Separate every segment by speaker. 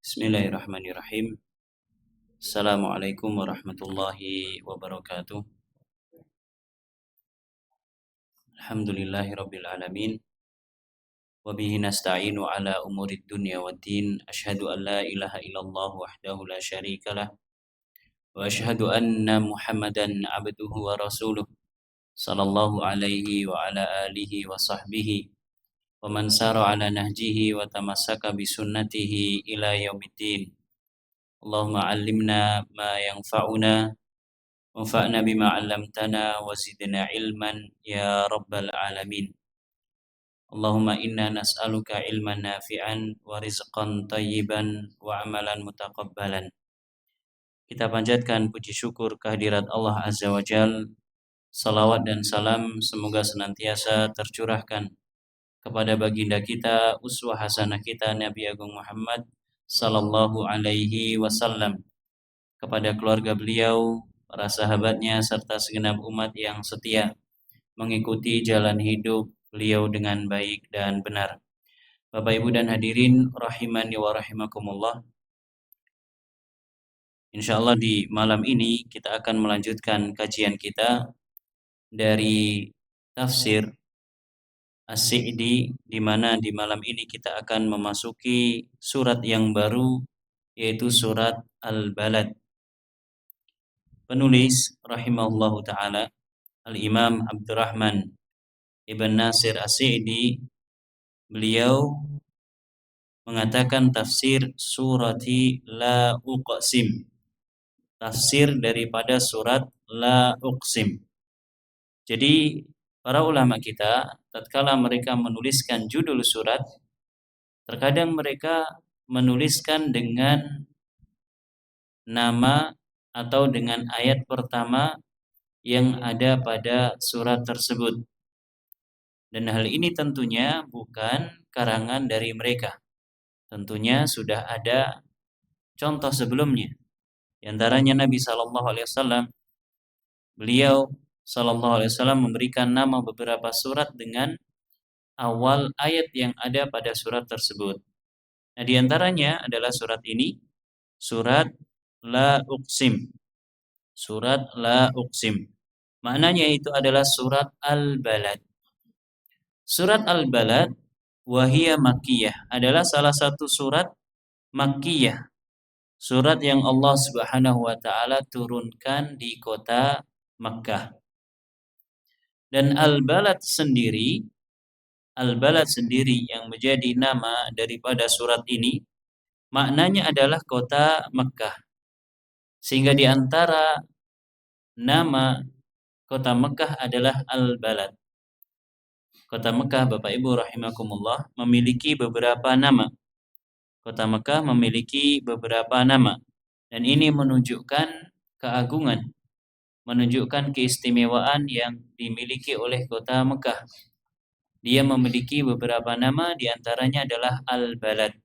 Speaker 1: Bismillahirrahmanirrahim. Assalamualaikum warahmatullahi wabarakatuh. Alhamdulillahirabbil alamin. Wa bihi nasta'inu ala umurid dunya waddin. Asyhadu an la ilaha illallah wahdahu la syarikalah wa asyhadu anna Muhammadan abduhu wa rasuluh sallallahu alaihi wa ala alihi wa sahbihi wa man sara ala nahjihi wa tamassaka bi sunnatihi ila yaumiddin. Allahumma 'allimna ma yanfa'una wanfa'na bima 'allamtana wa zidna ilman ya rabbal alamin. Allahumma inna nas'aluka ilman nafi'an wa rizqan tayyiban wa amalan mutaqabbalan. Kita panjatkan puji syukur kehadirat Allah Azza wa Jal. Salawat dan salam semoga senantiasa tercurahkan kepada baginda kita, uswah hasanah kita Nabi Agung Muhammad sallallahu alaihi wasallam, kepada keluarga beliau, para sahabatnya, serta segenap umat yang setia mengikuti jalan hidup beliau dengan baik dan benar. Bapak Ibu dan hadirin rahimani wa rahimakumullah. Insyaallah di malam ini kita akan melanjutkan kajian kita dari tafsir As-Sa'di, di mana di malam ini kita akan memasuki surat yang baru, yaitu surat Al-Balad. Penulis rahimahullahu taala Al-Imam Abdurrahman Ibn Nasir As-Sa'di, beliau mengatakan tafsir surati La Uqsim, tafsir daripada surat La Uqsim. Jadi para ulama kita tatkala mereka menuliskan judul surat, terkadang mereka menuliskan dengan nama atau dengan ayat pertama yang ada pada surat tersebut. Dan hal ini tentunya bukan karangan dari mereka. Tentunya sudah ada contoh sebelumnya. Di antaranya Nabi SAW, beliau SAW memberikan nama beberapa surat dengan awal ayat yang ada pada surat tersebut. Nah, di antaranya adalah surat ini, surat La Uqsim. Surat La Uqsim. Maknanya itu adalah surat Al-Balad. Surat Al-Balad wahiyya makkiyah, adalah salah satu surat makkiyah. Surat yang Allah Subhanahu wa taala turunkan di kota Makkah. Dan Al-Balad sendiri yang menjadi nama daripada surat ini, maknanya adalah kota Makkah. Sehingga di antara nama kota Makkah adalah Al-Balad. Kota Makkah, Bapak Ibu rahimakumullah, memiliki beberapa nama. Kota Makkah memiliki beberapa nama. Dan ini menunjukkan keagungan, menunjukkan keistimewaan yang dimiliki oleh kota Makkah. Dia memiliki beberapa nama, di antaranya adalah Al-Balad.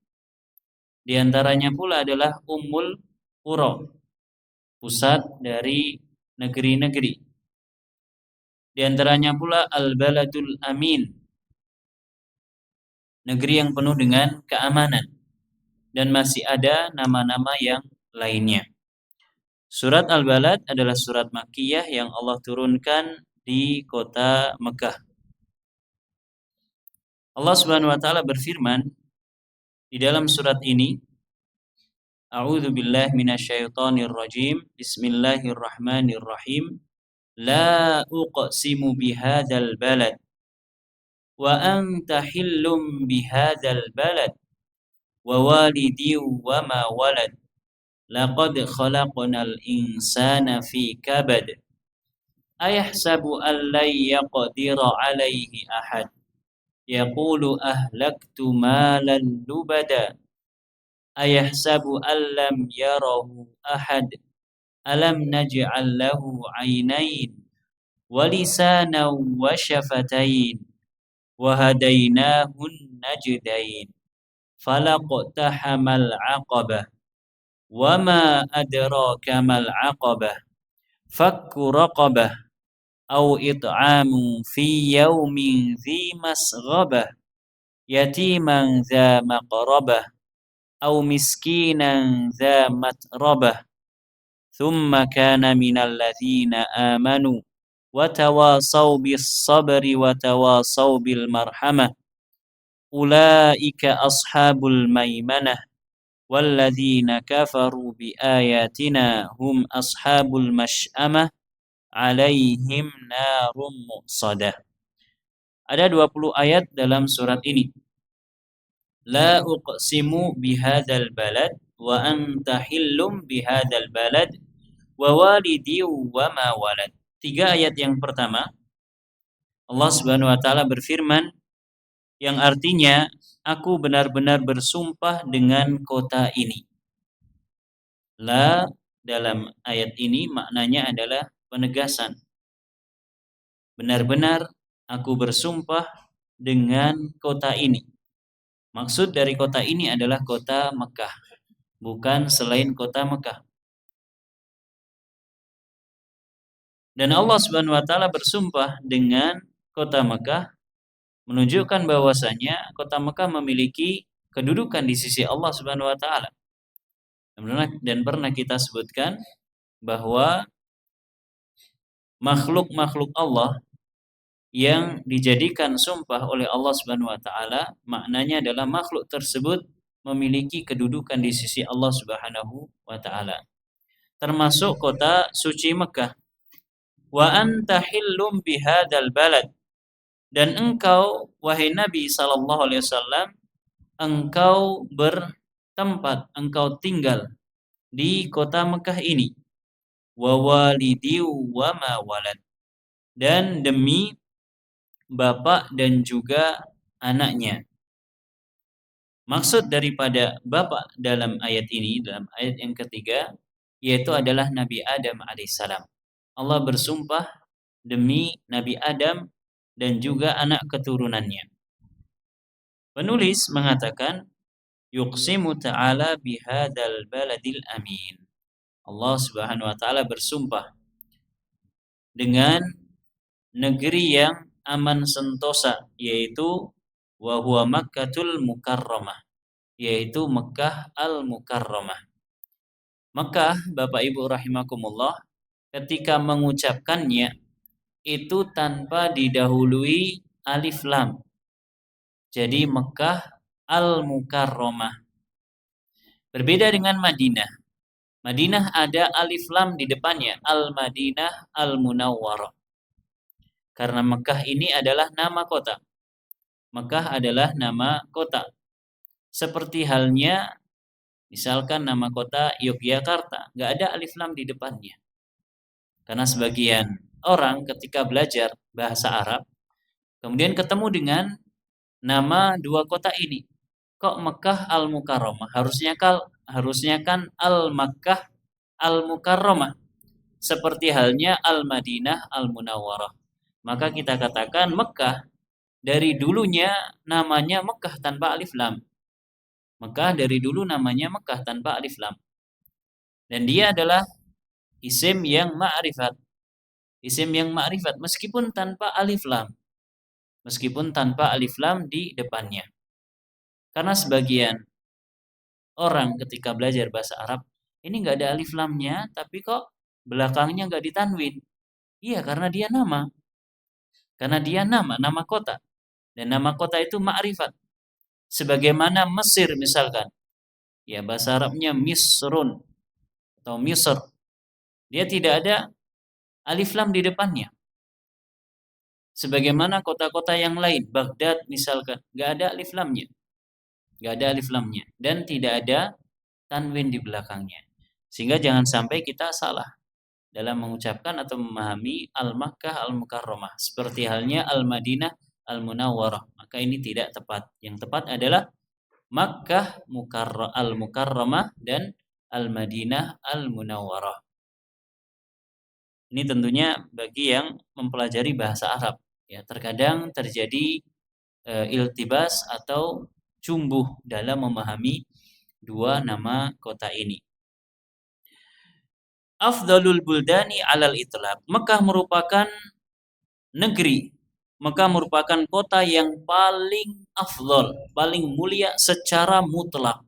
Speaker 1: Di antaranya pula adalah Ummul Qura, pusat dari negeri-negeri. Di antaranya pula Al-Baladul Amin, negeri yang penuh dengan keamanan. Dan masih ada nama-nama yang lainnya. Surat Al-Balad adalah surat makkiyah yang Allah turunkan di kota Mekah. Allah Subhanahu wa taala berfirman di dalam surat ini, A'udzu billahi minasyaitonir rajim. Bismillahirrahmanirrahim. La uqsimu bihadzal balad wa anta hillum bihadzal balad wa walidi wa ma walad laqad khalaqnal insana fi kabad ayahsabu an la yaqdira alaihi ahad yaqulu ahlaktu malan lubada ayahsabu an lam yarahu ahad alam naj'al lahu 'ainain wa lisanan wa syafatain وهديناه النجدين فلاقتحم العقبة وما أدراك ما العقبة فك رقبة أو إطعام في يوم ذي مسغبة يتيما ذا مقربة أو مسكينا ذا متربة ثم كان من الذين آمنوا وتواصوا بالصبر وتواصوا بالمرحمة أولئك أصحاب الميمنة والذين كفروا بآياتنا هم أصحاب المشأمة عليهم نار مؤصدة. Ada 20 ayat dalam surat ini. La uqsimu bihadzal balad wa anta hillum bihadzal balad wa walidi wa ma walad. 3 ayat yang pertama Allah Subhanahu wa taala berfirman yang artinya aku benar-benar bersumpah dengan kota ini. La dalam ayat ini maknanya adalah penegasan. Benar-benar aku bersumpah dengan kota ini. Maksud dari kota ini adalah kota Mekah, bukan selain kota Mekah. Dan Allah Subhanahu wa taala bersumpah dengan kota Mekah menunjukkan bahwasanya kota Mekah memiliki kedudukan di sisi Allah Subhanahu wa taala. Dan pernah kita sebutkan bahwa makhluk-makhluk Allah yang dijadikan sumpah oleh Allah Subhanahu wa taala maknanya adalah makhluk tersebut memiliki kedudukan di sisi Allah Subhanahu wa taala. Termasuk kota suci Mekah. Wa anta hillum bihadzal balad. Dan engkau wahai Nabi sallallahu alaihi wasallam engkau bertempat, engkau tinggal di kota Mekah ini. Wa walidi wa ma walad. Dan demi bapak dan juga anaknya. Maksud daripada bapak dalam ayat ini, dalam ayat yang ketiga, yaitu adalah Nabi Adam alaihissalam. Allah bersumpah demi Nabi Adam dan juga anak keturunannya. Penulis mengatakan, yuqsimu ta'ala bihadzal baladil amin. Allah Subhanahu wa taala bersumpah dengan negeri yang aman sentosa, yaitu wa huwa Makkatul Mukarramah, yaitu Mekah Al-Mukarramah. Mekah, Bapak Ibu rahimakumullah, ketika mengucapkannya itu tanpa didahului alif lam. Jadi Mekah Al-Mukarramah. Berbeda dengan Madinah. Madinah ada alif lam di depannya, Al-Madinah Al-Munawwarah. Karena Mekah ini adalah nama kota. Mekah adalah nama kota. Seperti halnya misalkan nama kota Yogyakarta, nggak ada alif lam di depannya. Karena sebagian orang ketika belajar bahasa Arab, kemudian ketemu dengan nama dua kota ini. Kok Mekah Al-Mukarramah? Harusnya kan Al-Makkah Al-Mukarramah. Seperti halnya Al-Madinah Al-Munawwarah. Maka kita katakan Mekah dari dulunya namanya Mekah tanpa alif lam. Mekah dari dulu namanya Mekah tanpa alif lam. Dan dia adalah isim yang ma'rifat. Isim yang ma'rifat meskipun tanpa alif lam. Meskipun tanpa alif lam di depannya. Karena sebagian orang ketika belajar bahasa Arab, ini nggak ada alif lamnya, tapi kok belakangnya nggak ditanwin. Iya, karena dia nama. Karena dia nama kota. Dan nama kota itu ma'rifat. Sebagaimana Mesir misalkan. Ya, bahasa Arabnya Misrun atau Misr. Dia tidak ada alif lam di depannya. Sebagaimana kota-kota yang lain, Baghdad misalkan, nggak ada alif lamnya. Nggak ada alif lamnya. Dan tidak ada tanwin di belakangnya. Sehingga jangan sampai kita salah dalam mengucapkan atau memahami Al-Makkah Al-Mukarramah. Seperti halnya Al-Madinah Al-Munawwarah. Maka ini tidak tepat. Yang tepat adalah Makkah Al-Mukarramah dan Al-Madinah Al-Munawwarah. Ini tentunya bagi yang mempelajari bahasa Arab. Ya, terkadang terjadi iltibas atau cumbuh dalam memahami dua nama kota ini. Afdalul buldani alal itlaq. Mekah merupakan negeri, Mekah merupakan kota yang paling afdal, paling mulia secara mutlak.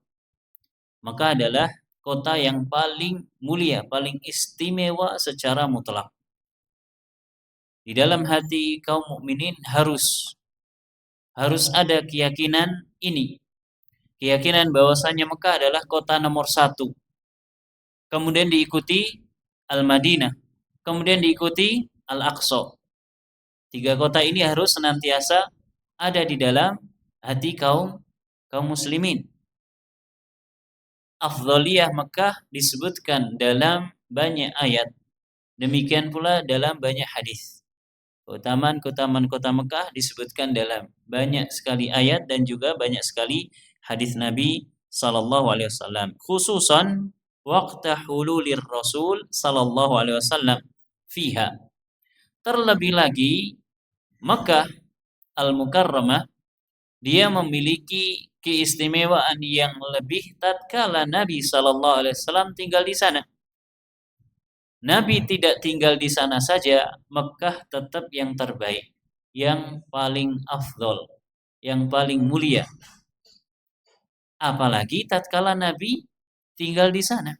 Speaker 1: Mekah adalah kota yang paling mulia, paling istimewa secara mutlak. Di dalam hati kaum mukminin harus ada keyakinan ini. Keyakinan bahwasanya Mekah adalah kota nomor satu. Kemudian diikuti Al-Madinah. Kemudian diikuti Al-Aqsa. Tiga kota ini harus senantiasa ada di dalam hati kaum muslimin. Afdhaliyah Mekah disebutkan dalam banyak ayat. Demikian pula dalam banyak hadis. Keutamaan kota Mekah disebutkan dalam banyak sekali ayat dan juga banyak sekali hadis Nabi sallallahu alaihi wasallam. Khususan waqta hululir Rasul sallallahu alaihi wasallam fiha. Terlebih lagi Mekah Al-Mukarramah dia memiliki keistimewaan yang lebih tatkala Nabi sallallahu alaihi wasallam tinggal di sana. Nabi tidak tinggal di sana saja, Mekah tetap yang terbaik, yang paling afdol, yang paling mulia. Apalagi tatkala Nabi tinggal di sana.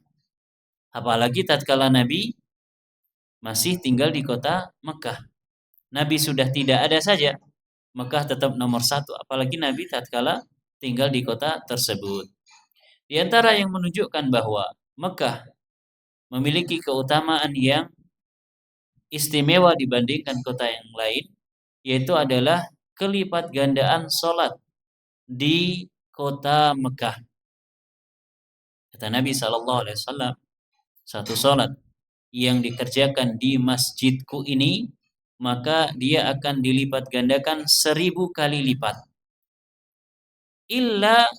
Speaker 1: Apalagi tatkala Nabi masih tinggal di kota Mekah. Nabi sudah tidak ada saja, Mekah tetap nomor satu. Apalagi Nabi tatkala tinggal di kota tersebut. Di antara yang menunjukkan bahwa Mekah memiliki keutamaan yang istimewa dibandingkan kota yang lain, yaitu adalah kelipat gandaan sholat di kota Mekah. Kata Nabi SAW, satu sholat yang dikerjakan di masjidku ini, maka dia akan dilipat gandakan 1000 kali lipat. Illa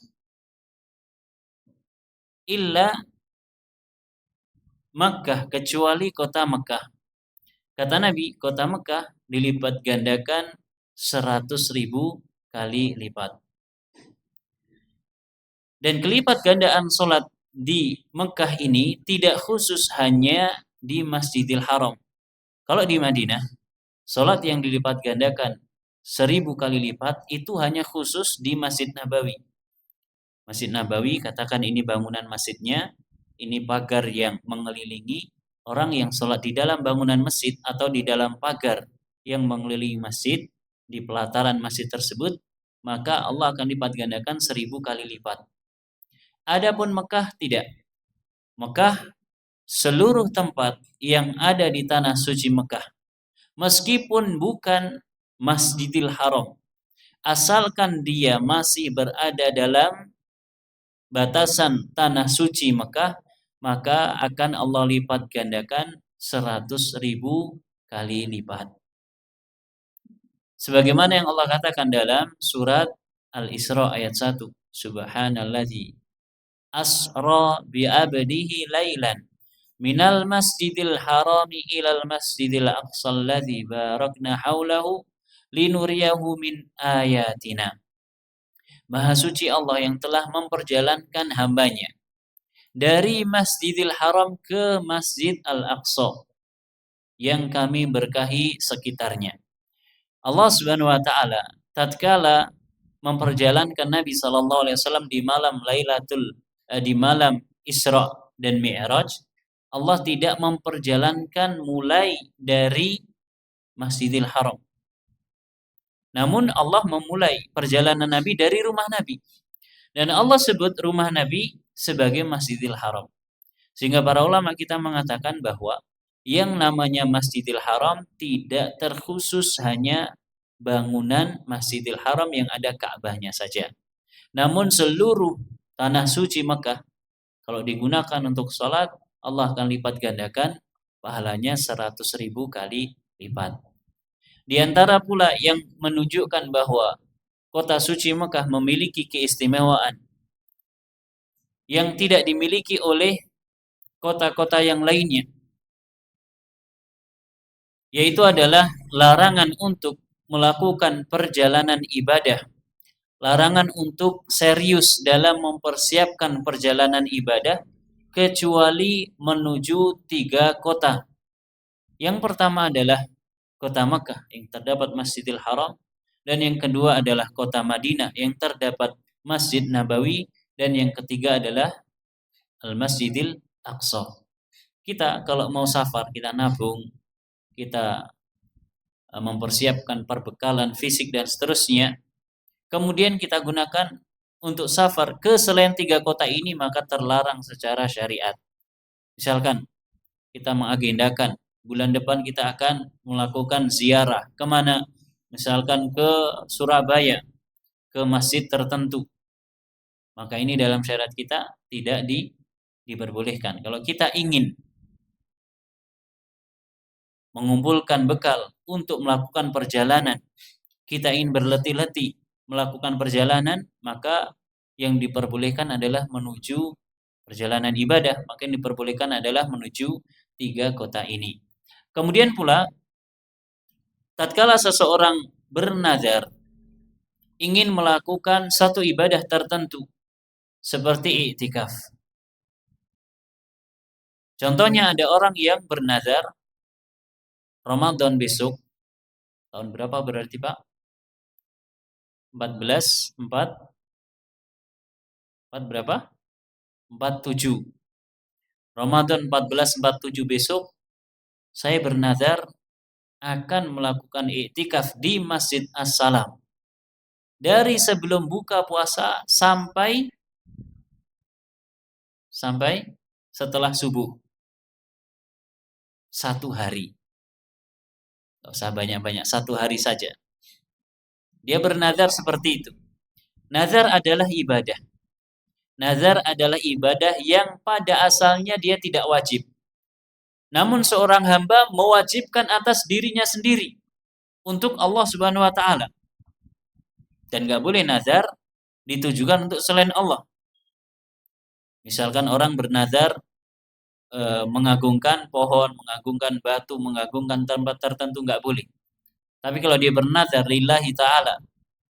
Speaker 1: Makkah, kecuali kota Mekah. Kata Nabi, kota Mekah dilipat gandakan 100.000 kali lipat. Dan kelipat gandaan sholat di Mekah ini tidak khusus hanya di Masjidil Haram. Kalau di Madinah, sholat yang dilipat gandakan 1000 kali lipat itu hanya khusus di Masjid Nabawi. Masjid Nabawi, katakan ini bangunan masjidnya, ini pagar yang mengelilingi. Orang yang sholat di dalam bangunan masjid atau di dalam pagar yang mengelilingi masjid, di pelataran masjid tersebut, maka Allah akan lipat gandakan 1000 kali lipat. Adapun Mekah tidak. Mekah seluruh tempat yang ada di tanah suci Mekah, meskipun bukan Masjidil Haram, asalkan dia masih berada dalam batasan tanah suci Mekah, maka akan Allah lipat gandakan 100.000 kali lipat. Sebagaimana yang Allah katakan dalam surat Al-Isra ayat 1, Subhanalladzi asra bi'abdihi lailan minal masjidil harami ilal masjidil aqsa alladzi barakna haulahu linuriyahu min ayatina. Maha suci Allah yang telah memperjalankan hambanya dari Masjidil Haram ke Masjid Al-Aqsa yang kami berkahi sekitarnya. Allah Subhanahu wa taala tatkala memperjalankan Nabi sallallahu alaihi wasallam di malam Isra dan Mi'raj, Allah tidak memperjalankan mulai dari Masjidil Haram. Namun Allah memulai perjalanan Nabi dari rumah Nabi. Dan Allah sebut rumah Nabi sebagai Masjidil Haram. Sehingga para ulama kita mengatakan bahwa yang namanya Masjidil Haram tidak terkhusus hanya bangunan Masjidil Haram yang ada Ka'bahnya saja. Namun seluruh tanah suci Mekah kalau digunakan untuk sholat, Allah akan lipat gandakan pahalanya 100.000 kali lipat. Di antara pula yang menunjukkan bahwa kota suci Mekah memiliki keistimewaan yang tidak dimiliki oleh kota-kota yang lainnya, yaitu adalah larangan untuk melakukan perjalanan ibadah, larangan untuk serius dalam mempersiapkan perjalanan ibadah kecuali menuju 3 kota. Yang pertama adalah kota Makkah yang terdapat Masjidil Haram, dan yang kedua adalah kota Madinah yang terdapat Masjid Nabawi, dan yang ketiga adalah Al-Masjidil Aqsa. Kita kalau mau safar, kita nabung, kita mempersiapkan perbekalan fisik dan seterusnya, kemudian kita gunakan untuk safar ke selain 3 kota ini, maka terlarang secara syariat. Misalkan kita mengagendakan bulan depan kita akan melakukan ziarah kemana, misalkan ke Surabaya, ke masjid tertentu, maka ini dalam syariat kita tidak diperbolehkan. Kalau kita ingin mengumpulkan bekal untuk melakukan perjalanan, kita ingin berletih-letih melakukan perjalanan, maka yang diperbolehkan adalah menuju perjalanan ibadah, maka yang diperbolehkan adalah menuju 3 kota ini. Kemudian pula, tatkala seseorang bernazar ingin melakukan satu ibadah tertentu seperti i'tikaf. Contohnya ada orang yang bernazar Ramadan besok, tahun berapa berarti Pak? 4 berapa? 47. Ramadan 1447 besok saya bernazar akan melakukan i'tikaf di Masjid As-Salam dari sebelum buka puasa sampai setelah subuh. 1 hari. Tidak usah banyak-banyak, 1 hari saja. Dia bernazar seperti itu. Nazar adalah ibadah. Nazar adalah ibadah yang pada asalnya dia tidak wajib. Namun seorang hamba mewajibkan atas dirinya sendiri untuk Allah Subhanahu wa taala. Dan gak boleh nazar ditujukan untuk selain Allah. Misalkan orang bernazar mengagungkan pohon, mengagungkan batu, mengagungkan tempat tertentu, gak boleh. Tapi kalau dia bernazar lillahi ta'ala,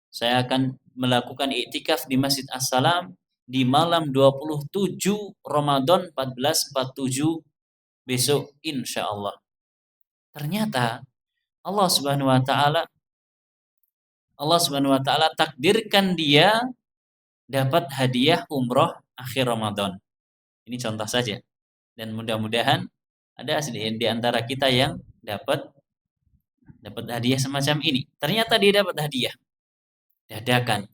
Speaker 1: saya akan melakukan i'tikaf di Masjid As-Salam di malam 27 Ramadan 1447 besok insyaallah. Ternyata Allah Subhanahu wa taala takdirkan dia dapat hadiah umroh akhir Ramadan. Ini contoh saja. Dan mudah-mudahan ada di antara kita yang dapat hadiah semacam ini. Ternyata dia dapat hadiah dadakan.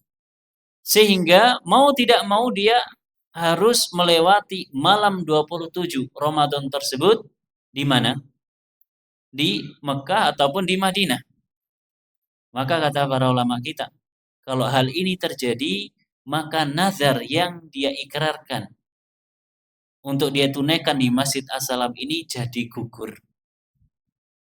Speaker 1: Sehingga mau tidak mau dia harus melewati malam 27 Ramadan tersebut di mana? Di Mekah ataupun di Madinah. Maka kata para ulama kita, kalau hal ini terjadi, maka nazar yang dia ikrarkan untuk dia tunaikan di Masjid As-Salam ini jadi gugur.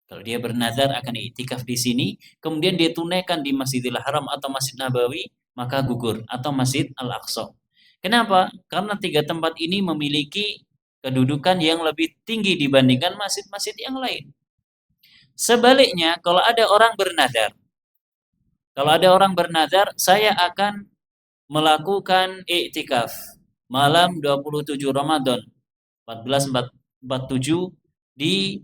Speaker 1: Kalau dia bernazar akan i'tikaf di sini, kemudian dia tunaikan di Masjidil Haram atau Masjid Nabawi, maka gugur, atau Masjid Al-Aqsa. Kenapa? Karena 3 tempat ini memiliki kedudukan yang lebih tinggi dibandingkan masjid-masjid yang lain. Sebaliknya, kalau ada orang bernazar, saya akan melakukan i'tikaf malam 27 Ramadan 1447 di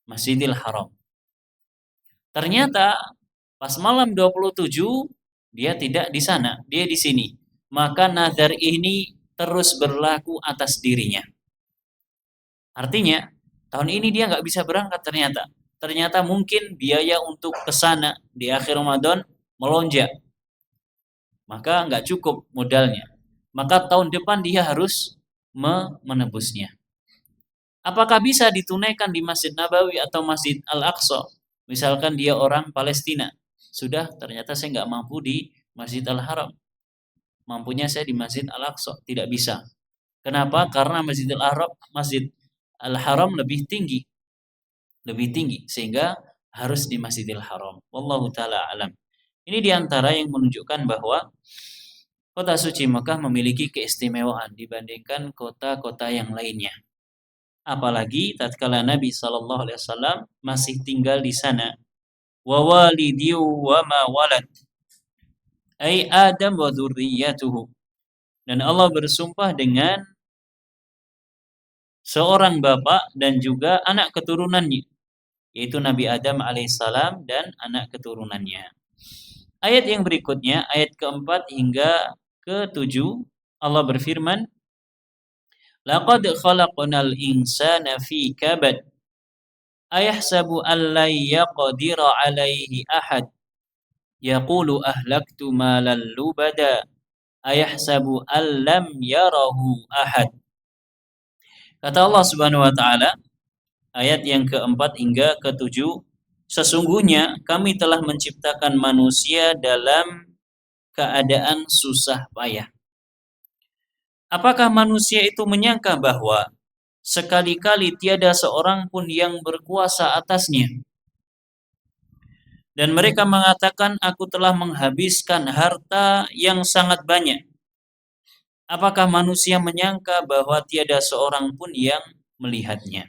Speaker 1: Masjidil Haram. Ternyata pas malam 27 dia tidak di sana, dia di sini. Maka nazar ini terus berlaku atas dirinya. Artinya tahun ini dia nggak bisa berangkat ternyata. Ternyata mungkin biaya untuk ke sana di akhir Ramadan melonjak. Maka nggak cukup modalnya. Maka tahun depan dia harus menebusnya. Apakah bisa ditunaikan di Masjid Nabawi atau Masjid Al-Aqsa? Misalkan dia orang Palestina. Sudah, ternyata saya nggak mampu di Masjid Al-Haram. Mampunya saya di Masjid Al-Aqsa. Tidak bisa. Kenapa? Karena Masjid Al-Haram lebih tinggi. Sehingga harus di Masjidil Haram. Wallahu ta'ala alam. Ini diantara yang menunjukkan bahwa kota suci Mekah memiliki keistimewaan dibandingkan kota-kota yang lainnya. Apalagi tatkala Nabi Shallallahu Alaihi Wasallam masih tinggal di sana wa walidi wa ma walad, ay Adam wa dzurriyyatuhu. Dan Allah bersumpah dengan seorang bapak dan juga anak keturunannya, yaitu Nabi Adam alaihissalam dan anak keturunannya. Ayat yang berikutnya, ayat keempat hingga ketujuh, Allah berfirman, laqad khalaqnal insana fi kabad, ayahsabu an la yaqdira alaihi ahad, yaqulu ahlaktu malan lubada, ayahsabu an lam yarahu ahad. Kata Allah Subhanahu wa taala, ayat yang keempat hingga ketujuh, sesungguhnya kami telah menciptakan manusia dalam keadaan susah payah. Apakah manusia itu menyangka bahwa sekali-kali tiada seorang pun yang berkuasa atasnya? Dan mereka mengatakan, aku telah menghabiskan harta yang sangat banyak. Apakah manusia menyangka bahwa tiada seorang pun yang melihatnya?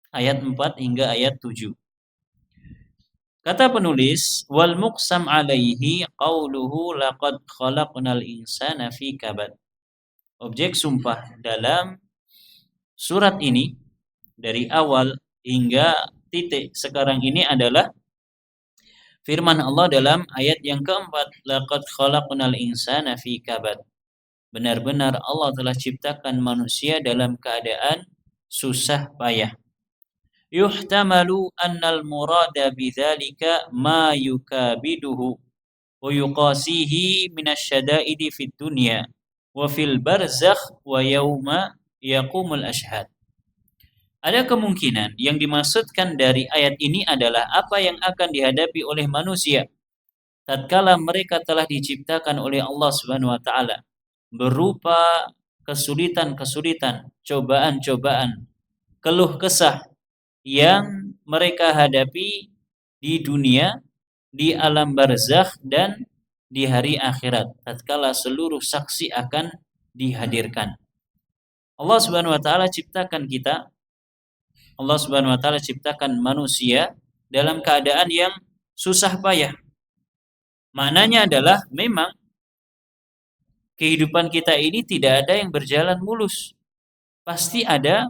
Speaker 1: Ayat 4 hingga ayat 7. Kata penulis, wal muqsam alaihi qauluhu laqad khalaqnal insana fi kabad. Objek sumpah dalam surat ini dari awal hingga titik sekarang ini adalah firman Allah dalam ayat yang keempat, laqad khalaqnal insana fi kabad. Benar-benar Allah telah ciptakan manusia dalam keadaan susah payah. Yuhtamalu annal murada bidzalika ma yukabiduhu wa yuqasihi minasyada'idi fid dunya wa fil barzakh wa yauma yaqumul ashhad. Ada kemungkinan yang dimaksudkan dari ayat ini adalah apa yang akan dihadapi oleh manusia tatkala mereka telah diciptakan oleh Allah Subhanahu wa taala, berupa kesulitan-kesulitan, cobaan-cobaan, keluh kesah yang mereka hadapi di dunia, di alam barzakh dan di hari akhirat tatkala seluruh saksi akan dihadirkan. Allah Subhanahu wa taala ciptakan kita, Allah Subhanahu wa taala ciptakan manusia dalam keadaan yang susah payah. Maknanya adalah memang kehidupan kita ini tidak ada yang berjalan mulus. Pasti ada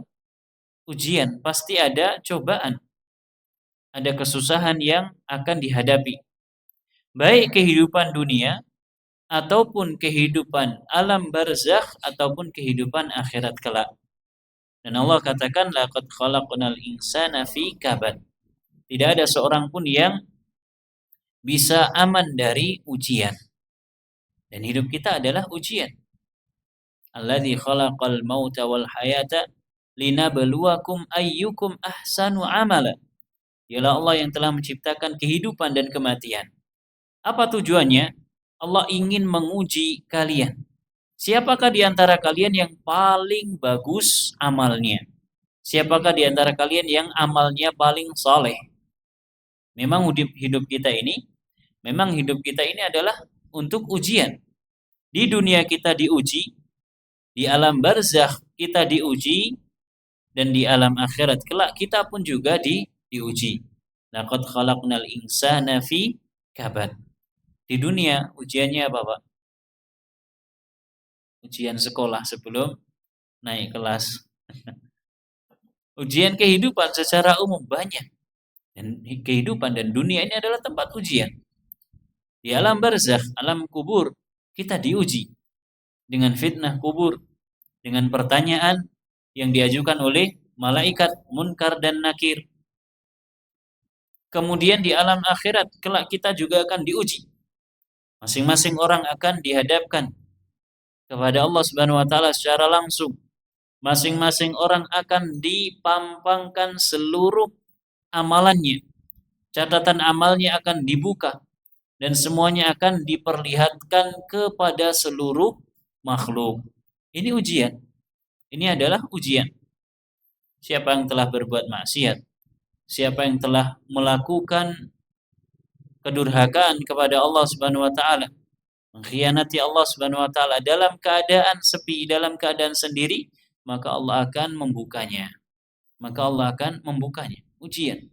Speaker 1: ujian, pasti ada cobaan. Ada kesusahan yang akan dihadapi. Baik kehidupan dunia ataupun kehidupan alam barzakh ataupun kehidupan akhirat kelak. Dan Allah katakan laqad khalaqnal insana fi kabad. Tidak ada seorang pun yang bisa aman dari ujian. Dan hidup kita adalah ujian. Alladzi khalaqal mauta wal hayata linabluwakum ayyukum ahsanu amala. Ialah Allah yang telah menciptakan kehidupan dan kematian. Apa tujuannya? Allah ingin menguji kalian. Siapakah di antara kalian yang paling bagus amalnya? Siapakah di antara kalian yang amalnya paling saleh? Memang hidup kita ini adalah untuk ujian. Di dunia kita diuji, di alam barzakh kita diuji, dan di alam akhirat kelak kita pun juga diuji. Laqad khalaqnal insana fi kabad. Di dunia ujiannya apa, Pak? Ujian sekolah sebelum naik kelas. Ujian kehidupan secara umum banyak. Dan kehidupan dan dunia ini adalah tempat ujian. Di alam barzakh, alam kubur, kita diuji dengan fitnah kubur, dengan pertanyaan yang diajukan oleh malaikat Munkar dan Nakir. Kemudian di alam akhirat kelak kita juga akan diuji. Masing-masing orang akan dihadapkan kepada Allah Subhanahu wa taala secara langsung. Masing-masing orang akan dipampangkan seluruh amalannya. Catatan amalnya akan dibuka dan semuanya akan diperlihatkan kepada seluruh makhluk. Ini ujian. Ini adalah ujian. Siapa yang telah berbuat maksiat, siapa yang telah melakukan kedurhakaan kepada Allah Subhanahu wa taala, mengkhianati Allah Subhanahu wa taala dalam keadaan sepi, dalam keadaan sendiri, maka Allah akan membukanya. Ujian.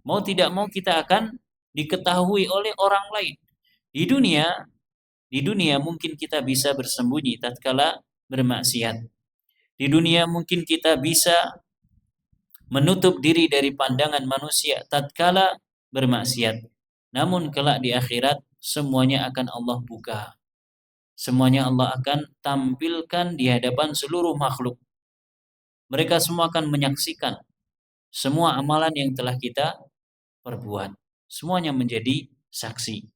Speaker 1: Mau tidak mau kita akan diketahui oleh orang lain. Di dunia, mungkin kita bisa bersembunyi tatkala bermaksiat. Di dunia mungkin kita bisa menutup diri dari pandangan manusia tatkala bermaksiat. Namun kelak di akhirat semuanya akan Allah buka. Semuanya Allah akan tampilkan di hadapan seluruh makhluk. Mereka semua akan menyaksikan semua amalan yang telah kita perbuat. Semuanya menjadi saksi.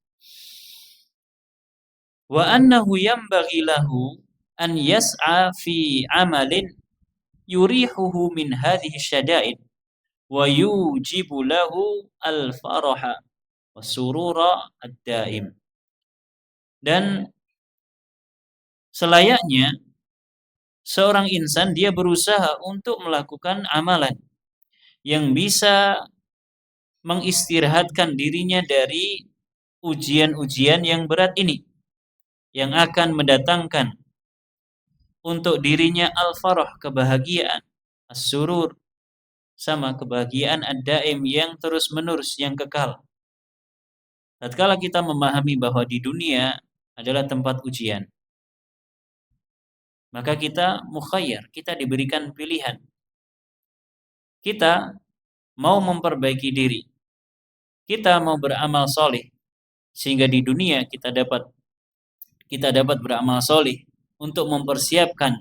Speaker 1: Wa annahu yanbaghi lahu an yas'a fi amalin yurihuhu min hadhihi syada'id wa yujibu lahu al-faraha was-surura ad-daim. Dan selayaknya seorang insan dia berusaha untuk melakukan amalan yang bisa mengistirahatkan dirinya dari ujian-ujian yang berat ini, yang akan mendatangkan untuk dirinya al-farah, kebahagiaan, as-surur, sama kebahagiaan ad-daim yang terus-menerus, yang kekal. Tatkala kita memahami bahwa di dunia adalah tempat ujian, maka kita mukhayyar, kita diberikan pilihan. Kita mau memperbaiki diri, kita mau beramal soleh, sehingga di dunia kita dapat beramal soleh untuk mempersiapkan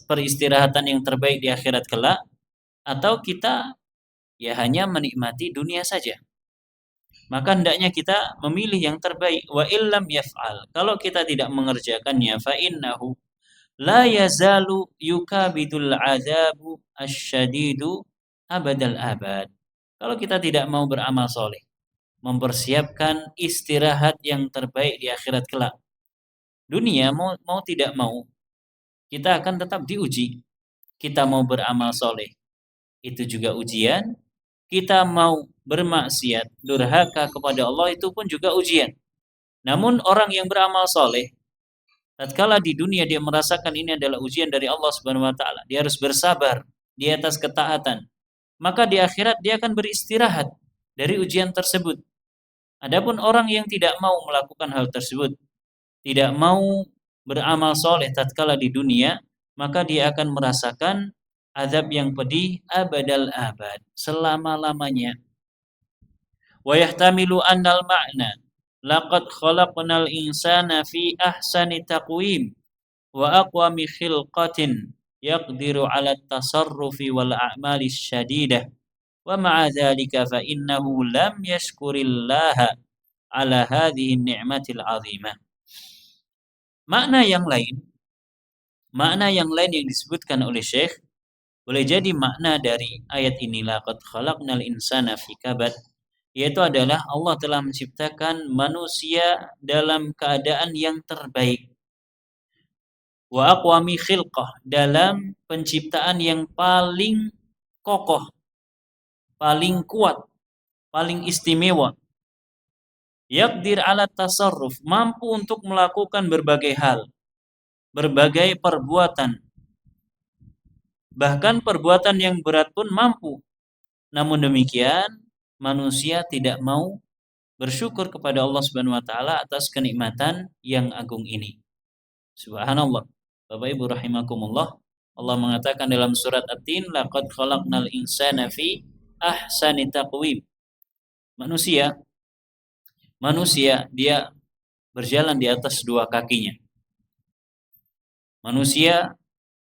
Speaker 1: peristirahatan yang terbaik di akhirat kelak, atau kita ya hanya menikmati dunia saja. Maka hendaknya kita memilih yang terbaik. Wa illam yaf'al, kalau kita tidak mengerjakannya, fa innahu la yazalu yukabidul azabu asyadidu abadal abad. Kalau kita tidak mau beramal soleh, mempersiapkan istirahat yang terbaik di akhirat kelak, dunia mau tidak mau, kita akan tetap diuji. Kita mau beramal soleh, itu juga ujian. Kita mau bermaksiat, durhaka kepada Allah, itu pun juga ujian. Namun orang yang beramal soleh, tatkala di dunia dia merasakan ini adalah ujian dari Allah Subhanahu wa taala, dia harus bersabar di atas ketaatan. Maka di akhirat dia akan beristirahat dari ujian tersebut. Adapun orang yang tidak mau melakukan hal tersebut, tidak mau beramal soleh tatkala di dunia, maka dia akan merasakan azab yang pedih abadal abad, selama-lamanya. Wa yahtamilu annal ma'na laqad khalaqnal insana fi ahsani taqwim wa aqwami khilqatin yaqdiru 'ala at-tasarrufi wal a'mali syadidah wa ma'a dzalika fa innahu lam yashkurillaha 'ala hadhihi an-ni'matil 'azimah. Makna yang lain yang disebutkan oleh Syekh boleh jadi makna dari ayat ini, laqad khalaqnal insana fi kabad, yaitu adalah Allah telah menciptakan manusia dalam keadaan yang terbaik. Wa aqwami khilqah, dalam penciptaan yang paling kokoh, paling kuat, paling istimewa. Yaqdir ala tasarruf, mampu untuk melakukan berbagai hal, berbagai perbuatan. Bahkan perbuatan yang berat pun mampu. Namun demikian, manusia tidak mau bersyukur kepada Allah Subhanahu wa taala atas kenikmatan yang agung ini. Subhanallah. Bapak Ibu rahimakumullah, Allah mengatakan dalam surat At-Tin, laqad khalaqnal insana fi ahsani taqwim. Manusia dia berjalan di atas dua kakinya. Manusia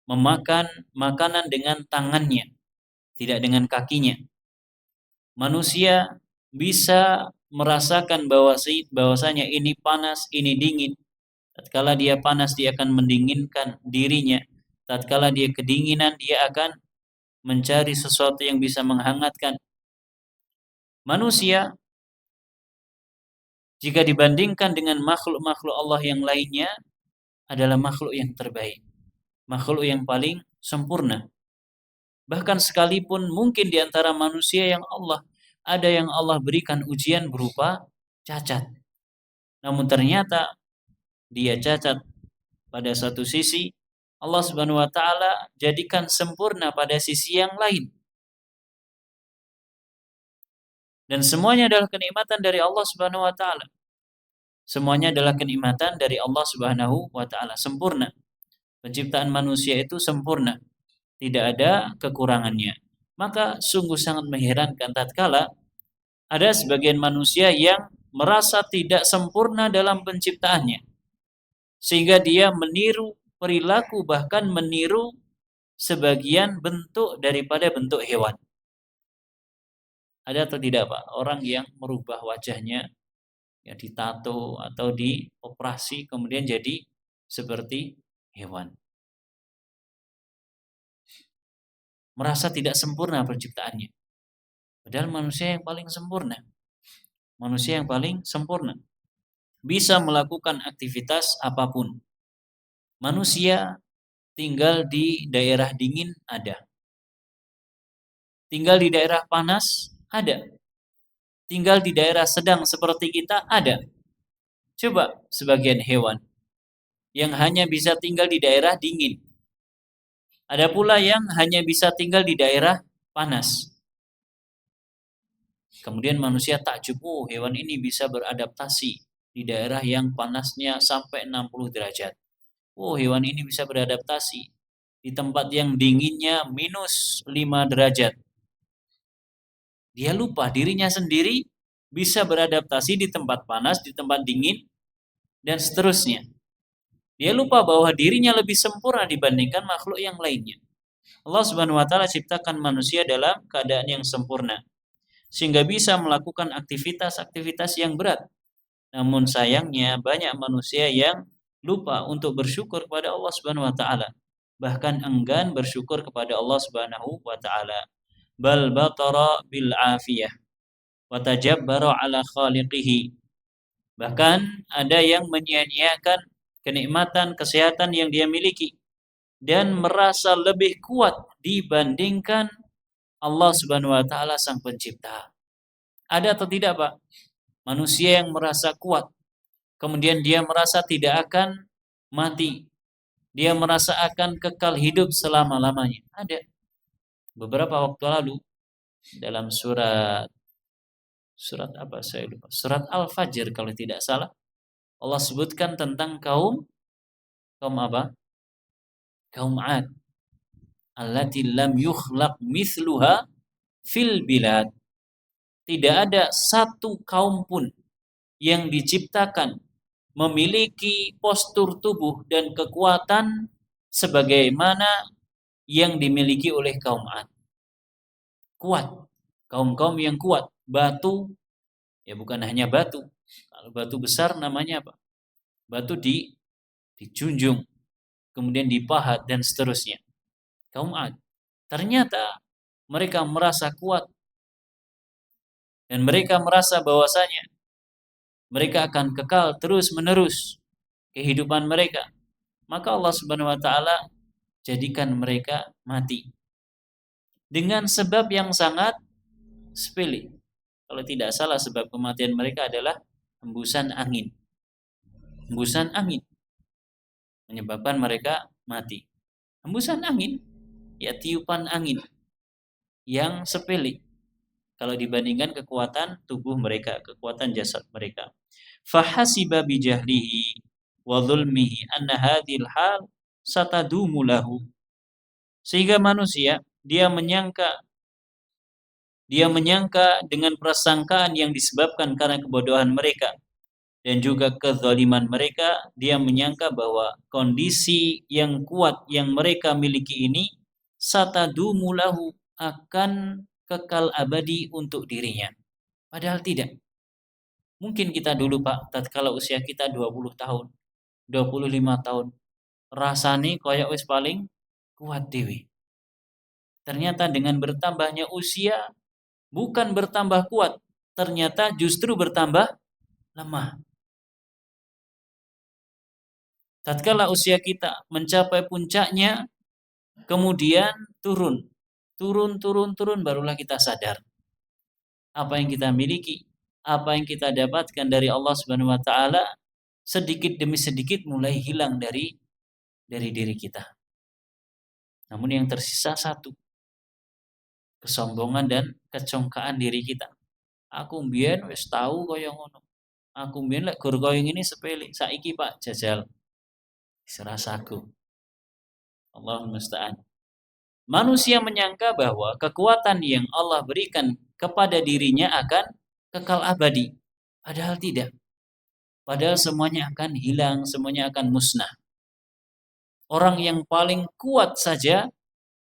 Speaker 1: memakan makanan dengan tangannya, tidak dengan kakinya. Manusia bisa merasakan bahwasanya ini panas, ini dingin. Tatkala dia panas, dia akan mendinginkan dirinya. Tatkala dia kedinginan, dia akan mencari sesuatu yang bisa menghangatkan. Manusia, jika dibandingkan dengan makhluk-makhluk Allah yang lainnya, adalah makhluk yang terbaik, makhluk yang paling sempurna. Bahkan sekalipun mungkin di antara manusia ada yang Allah berikan ujian berupa cacat, namun ternyata dia cacat pada satu sisi, Allah Subhanahu wa taala jadikan sempurna pada sisi yang lain. Dan semuanya adalah kenikmatan dari Allah Subhanahu wa taala. Semuanya adalah kenikmatan dari Allah Subhanahu wa taala, sempurna. Penciptaan manusia itu sempurna, tidak ada kekurangannya. Maka sungguh sangat mengherankan tatkala ada sebagian manusia yang merasa tidak sempurna dalam penciptaannya, sehingga dia meniru perilaku, bahkan meniru sebagian bentuk daripada bentuk hewan. Ada atau tidak Pak orang yang merubah wajahnya, ya ditato atau dioperasi kemudian jadi seperti hewan, merasa tidak sempurna penciptaannya, padahal manusia yang paling sempurna, manusia yang paling sempurna bisa melakukan aktivitas apapun. Manusia tinggal di daerah dingin ada, tinggal di daerah panas ada, tinggal di daerah sedang seperti kita ada. Coba sebagian hewan yang hanya bisa tinggal di daerah dingin, ada pula yang hanya bisa tinggal di daerah panas. Kemudian manusia takjub, oh hewan ini bisa beradaptasi di daerah yang panasnya sampai 60 derajat. Oh hewan ini bisa beradaptasi di tempat yang dinginnya minus 5 derajat. Dia lupa dirinya sendiri bisa beradaptasi di tempat panas, di tempat dingin, dan seterusnya. Dia lupa bahwa dirinya lebih sempurna dibandingkan makhluk yang lainnya. Allah Subhanahu wa taala ciptakan manusia dalam keadaan yang sempurna sehingga bisa melakukan aktivitas-aktivitas yang berat. Namun sayangnya banyak manusia yang lupa untuk bersyukur kepada Allah Subhanahu wa taala, bahkan enggan bersyukur kepada Allah Subhanahu wa taala. Bal batara bil afiyah wa tajabbara ala khaliqihi. Bahkan ada yang menyia-nyiakan kenikmatan kesehatan yang dia miliki dan merasa lebih kuat dibandingkan Allah Subhanahu wa taala sang pencipta. Ada atau tidak, Pak? Manusia yang merasa kuat, kemudian dia merasa tidak akan mati. Dia merasa akan kekal hidup selama-lamanya. Ada. Beberapa waktu lalu dalam surat apa saya lupa. Surat Al-Fajr kalau tidak salah. Allah sebutkan tentang kaum apa? Kaum 'Ad. Allati lam yukhlaq mithluha fil bilad. Tidak ada satu kaum pun yang diciptakan memiliki postur tubuh dan kekuatan sebagaimana yang dimiliki oleh kaum 'Ad. Kuat. Kaum-kaum yang kuat. Batu, ya bukan hanya batu. Kalau batu besar namanya apa? Batu dijunjung, kemudian dipahat dan seterusnya. Kaum 'Ad. Ternyata mereka merasa kuat dan mereka merasa bahwasanya mereka akan kekal terus-menerus kehidupan mereka. Maka Allah Subhanahu wa taala jadikan mereka mati dengan sebab yang sangat sepele. Kalau tidak salah sebab kematian mereka adalah hembusan angin. Hembusan angin menyebabkan mereka mati. Hembusan angin, ya tiupan angin yang sepele kalau dibandingkan kekuatan tubuh mereka, kekuatan jasad mereka. Fahasiba bijahlihi wa dhulmihi anna hadhil hal satadumu lahu. Sehingga manusia dia menyangka dengan prasangkaan yang disebabkan karena kebodohan mereka dan juga kezaliman mereka, dia menyangka bahwa kondisi yang kuat yang mereka miliki ini satadumu lahu, akan kekal abadi untuk dirinya. Padahal tidak. Mungkin kita dulu Pak, tatkala usia kita 20 tahun, 25 tahun, rasane koyok wis paling kuat dewi. Ternyata dengan bertambahnya usia bukan bertambah kuat, ternyata justru bertambah lemah. Tatkala usia kita mencapai puncaknya, kemudian turun, barulah kita sadar apa yang kita miliki, apa yang kita dapatkan dari Allah Subhanahu wa taala sedikit demi sedikit mulai hilang dari diri kita. Namun yang tersisa satu, kesombongan dan kecongkaan diri kita. Aku mbiyen wis tahu kaya ngono. Aku mbiyen lek gur kaya ngene sepele, saiki Pak jajal wis rasaku. Allahul musta'an. Manusia menyangka bahwa kekuatan yang Allah berikan kepada dirinya akan kekal abadi. Padahal tidak. Padahal semuanya akan hilang, semuanya akan musnah. Orang yang paling kuat saja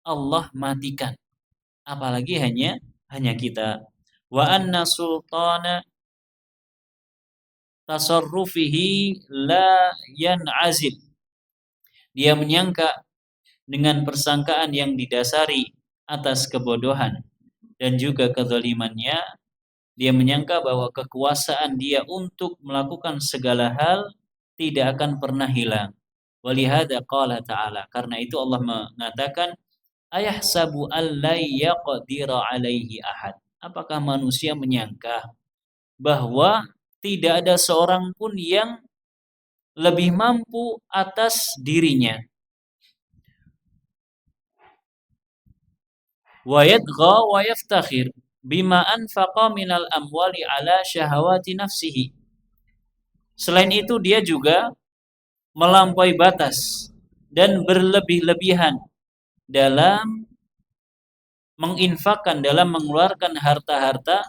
Speaker 1: Allah matikan. Apalagi hanya kita. Wa anna sultana tasarrufihi la yan'azil. Dia menyangka dengan persangkaan yang didasari atas kebodohan dan juga kezalimannya, dia menyangka bahwa kekuasaan dia untuk melakukan segala hal tidak akan pernah hilang. Walihada qala ta'ala, karena itu Allah mengatakan ayahsabu allai yaqdira alaihi ahad. Apakah manusia menyangka bahwa tidak ada seorang pun yang lebih mampu atas dirinya. Wa yadgha wa yaftakhir bima anfaqa minal amwali ala syahawati nafsihi. Selain itu dia juga melampaui batas dan berlebih-lebihan dalam menginfakkan, dalam mengeluarkan harta-harta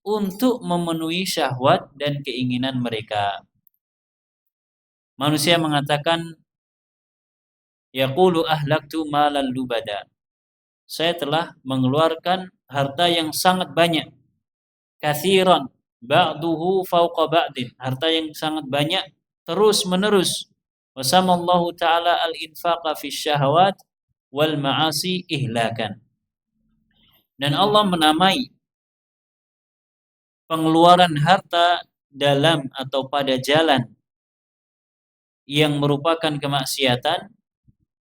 Speaker 1: untuk memenuhi syahwat dan keinginan mereka. Manusia mengatakan yaqulu ahlaktu malal lubada. Saya telah mengeluarkan harta yang sangat banyak. Katsiran ba'duhu fauqa ba'din. Harta yang sangat banyak terus menerus. Wasamallahu ta'ala al-infaqa fi syahawat wal ma'asi ihlakan. Dan Allah menamai pengeluaran harta dalam atau pada jalan yang merupakan kemaksiatan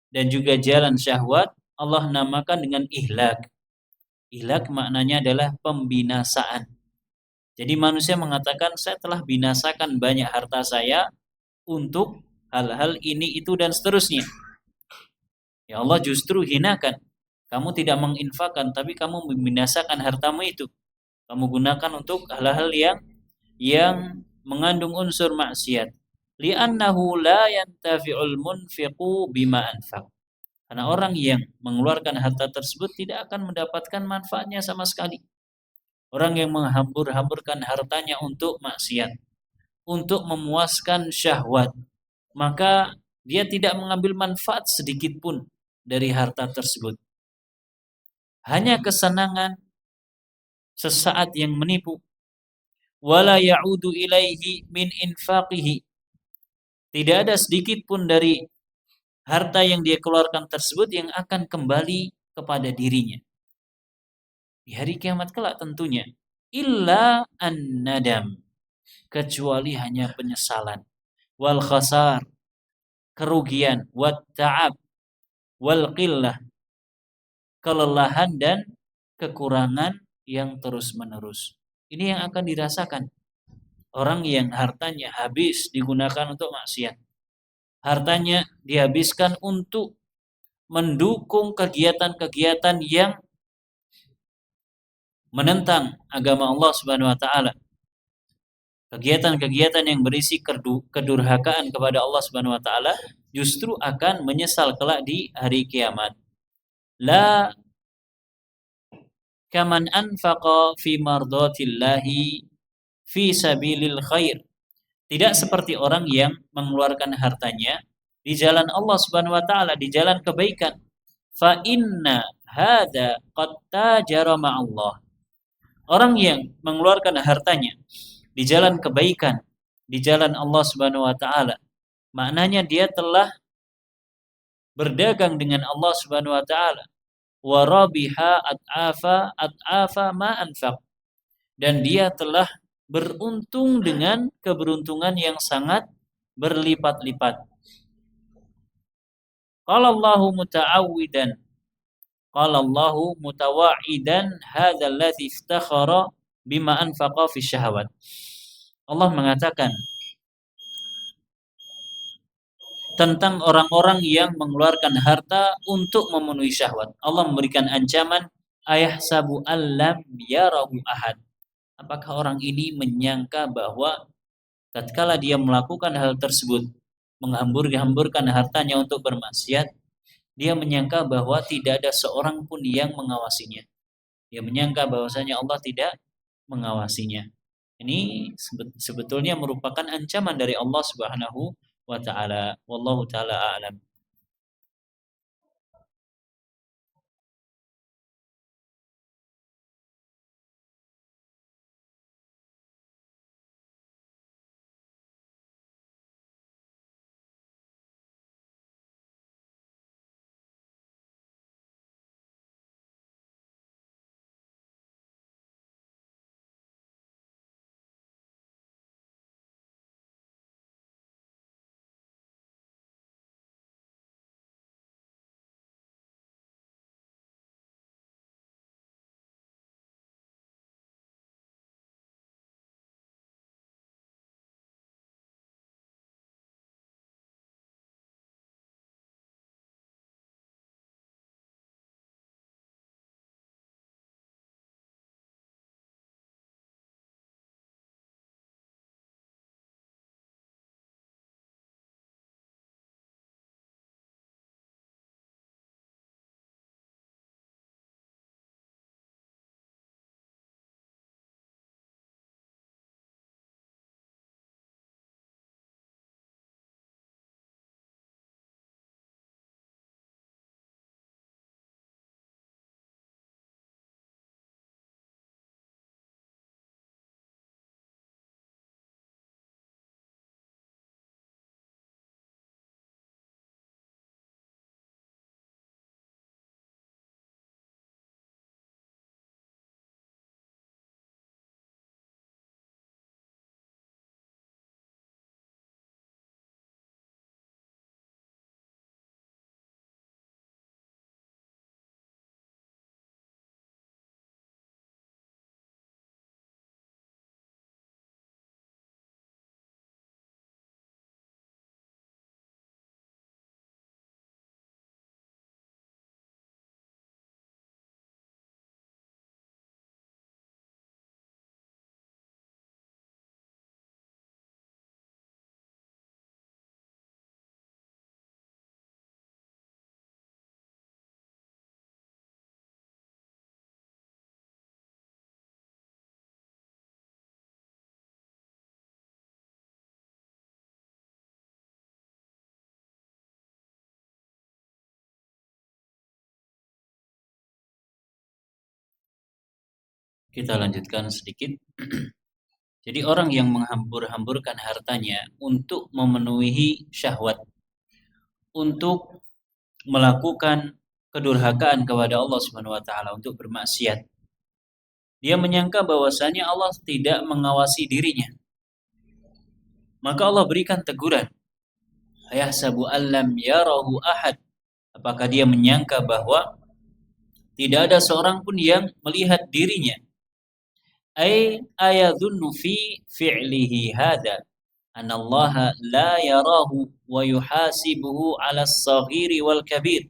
Speaker 1: dan juga jalan syahwat, Allah namakan dengan ihlak. Ihlak maknanya adalah pembinasaan. Jadi manusia mengatakan saya telah binasakan banyak harta saya untuk hal-hal ini, itu dan seterusnya. Ya Allah justru hinakan. Kamu tidak menginfakkan, tapi kamu membinasakan hartamu itu. Kamu gunakan untuk hal-hal yang mengandung unsur maksiat. Li'annahu la yantafi'ul munfiqu bima anfaq. Karena orang yang mengeluarkan harta tersebut tidak akan mendapatkan manfaatnya sama sekali. Orang yang menghambur-hamburkan hartanya untuk maksiat, untuk memuaskan syahwat, maka dia tidak mengambil manfaat sedikit pun dari harta tersebut. Hanya kesenangan sesaat yang menipu. Wala ya'udu ilaihi min infaqihi. Tidak ada sedikit pun dari harta yang dia keluarkan tersebut yang akan kembali kepada dirinya di hari kiamat kelak tentunya. Illa an-nadam, kecuali hanya penyesalan, wal khasar, kerugian, wat ta'ab, wal qillah, kelelahan dan kekurangan yang terus-menerus. Ini yang akan dirasakan orang yang hartanya habis digunakan untuk maksiat. Hartanya dihabiskan untuk mendukung kegiatan-kegiatan yang menentang agama Allah Subhanahu wa taala. Kegiatan-kegiatan yang berisi kedurhakaan kepada Allah Subhanahu wa taala justru akan menyesal kelak di hari kiamat. La kaman anfaqa fi mardatillahi fi sabilil khair. Tidak seperti orang yang mengeluarkan hartanya di jalan Allah Subhanahu wa taala, di jalan kebaikan. Fa inna hada qad tajara ma'allah. Orang yang mengeluarkan hartanya di jalan kebaikan, di jalan Allah Subhanahu wa taala, maknanya dia telah berdagang dengan Allah Subhanahu wa taala. Wa rabiha at'afa ma anfaq. Dan dia telah beruntung dengan keberuntungan yang sangat berlipat-lipat. Qala Allahu muta'awwidan, qala Allahu mutawa'idan hadzal ladzi iftakhara bima anfaqa fi syahawat. Allah mengatakan tentang orang-orang yang mengeluarkan harta untuk memenuhi syahwat. Allah memberikan ancaman ayahsabu allam yarahu ahad. Apakah orang ini menyangka bahwa tatkala dia melakukan hal tersebut, menghambur-hamburkan hartanya untuk bermaksiat, dia menyangka bahwa tidak ada seorang pun yang mengawasinya. Dia menyangka bahwasanya Allah tidak mengawasinya. Ini sebetulnya merupakan ancaman dari Allah Subhanahu wa taala. Wallahu taala a'lam. Kita lanjutkan sedikit. Jadi orang yang menghambur-hamburkan hartanya untuk memenuhi syahwat, untuk melakukan kedurhakaan kepada Allah Subhanahu wa taala, untuk bermaksiat. Dia menyangka bahwasanya Allah tidak mengawasi dirinya. Maka Allah berikan teguran. Ayahsabu allam yarahu ahad. Apakah dia menyangka bahwa tidak ada seorang pun yang melihat dirinya? Ay ayadhunnu fi fi'lihi hada anallaha la yarahu wa yuhasibuhu 'ala as-saghiri wal kabir.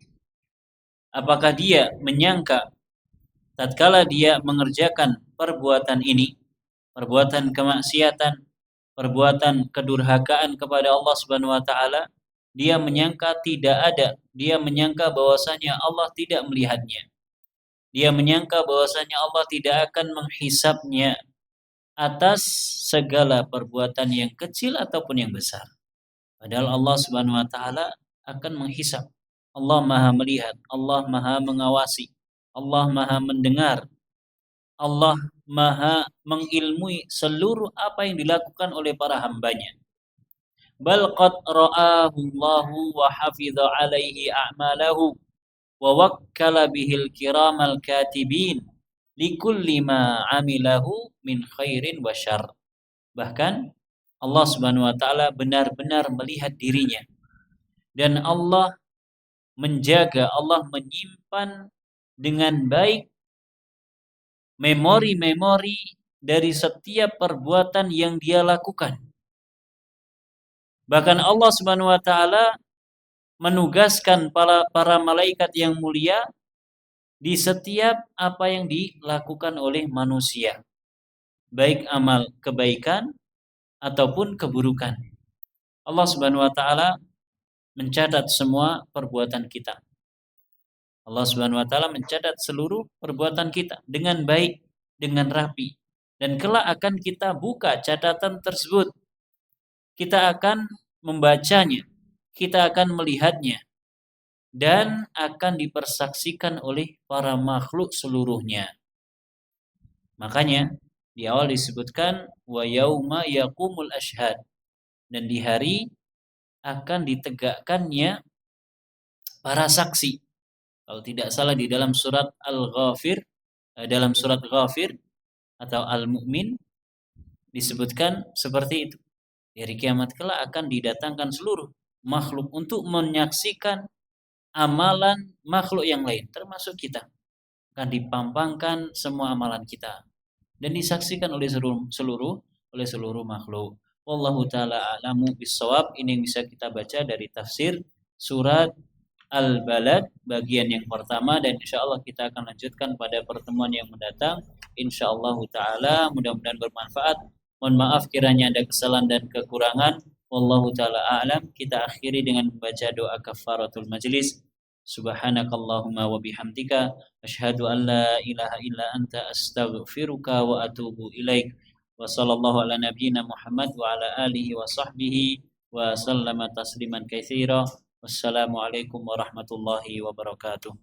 Speaker 1: Apakah dia menyangka tatkala dia mengerjakan perbuatan ini, perbuatan kemaksiatan, perbuatan kedurhakaan kepada Allah Subhanahu wa taala, dia menyangka tidak ada, dia menyangka bahwasanya Allah tidak melihatnya. Dia menyangka bahwasanya Allah tidak akan menghisapnya atas segala perbuatan yang kecil ataupun yang besar. Padahal Allah Subhanahu wa taala akan menghisap. Allah Maha melihat, Allah Maha mengawasi, Allah Maha mendengar, Allah Maha mengilmui seluruh apa yang dilakukan oleh para hambanya. Bal qad ra'ahu Allahu wa hafidha alaihi a'malahu wa wakkala bihil kiramal katibin likulli ma amilahu min khairin wa syarr. Bahkan Allah Subhanahu wa taala benar-benar melihat dirinya dan Allah menjaga, Allah menyimpan dengan baik memori-memori dari setiap perbuatan yang dia lakukan. Bahkan Allah Subhanahu wa taala menugaskan para malaikat yang mulia di setiap apa yang dilakukan oleh manusia. baik amal kebaikan ataupun keburukan. Allah Subhanahu wa taala mencatat semua perbuatan kita. Allah Subhanahu wa taala mencatat seluruh perbuatan kita dengan baik, dengan rapi. Dan kelak akan kita buka catatan tersebut. Kita akan membacanya, kita akan melihatnya dan akan dipersaksikan oleh para makhluk seluruhnya. Makanya di awal disebutkan wa yauma yaqumul ashhad, dan di hari akan ditegakkannya para saksi. Kalau tidak salah di dalam surat Al-Ghafir, dalam surat Ghafir atau Al-Mu'min disebutkan seperti itu. Di hari kiamat kelak akan didatangkan seluruh makhluk untuk menyaksikan amalan makhluk yang lain, termasuk kita. Akan dipampangkan semua amalan kita dan disaksikan oleh seluruh makhluk. Wallahu taala a'lamu bissawab. Ini yang bisa kita baca dari tafsir surat Al-Balad bagian yang pertama, dan insyaallah kita akan lanjutkan pada pertemuan yang mendatang. Insyaallah taala mudah-mudahan bermanfaat. Mohon maaf kiranya ada kesalahan dan kekurangan. Wallahu taala a'lam. Kita akhiri dengan membaca doa kafaratul majlis. Subhanakallahumma wa bihamdika asyhadu an la ilaha illa anta astaghfiruka wa atubu ilaik. Wa sallallahu ala nabiyyina Muhammad wa ala alihi wa sahbihi wa sallama tasliman katsira. Wassalamualaikum warahmatullahi wabarakatuh.